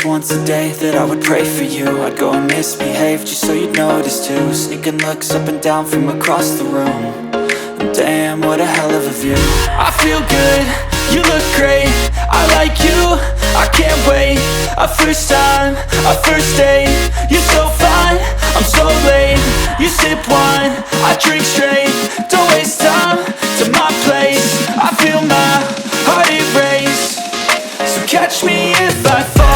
once a day that I would pray for you. I'd go and misbehave just so you'd notice too. Sneaking looks up and down from across the room. And damn, what a hell of a view. I feel good, you look great, I like you, I can't wait. A first time, a first date, you're so fine, I'm so late. You sip wine, I drink straight. Don't waste time to my place. I feel my heart erase. So catch me if I fall.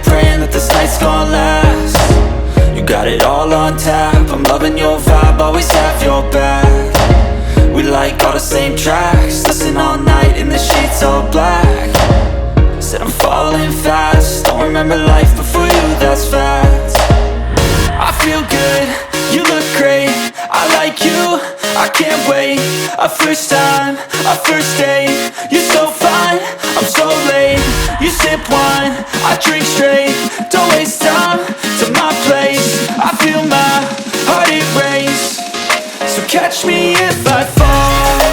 Praying that this night's gonna last. You got it all on tap, I'm loving your vibe, always have your back. We like all the same tracks, listen all night in the sheets all black. Said I'm falling fast, don't remember life before you, that's fact. I feel good, you look great, I like you, I can't wait. A first time, a first date, you're so fine, I'm so late. You sip wine, I drink straight. Don't waste time to my place. I feel my heart erase. So catch me if I fall.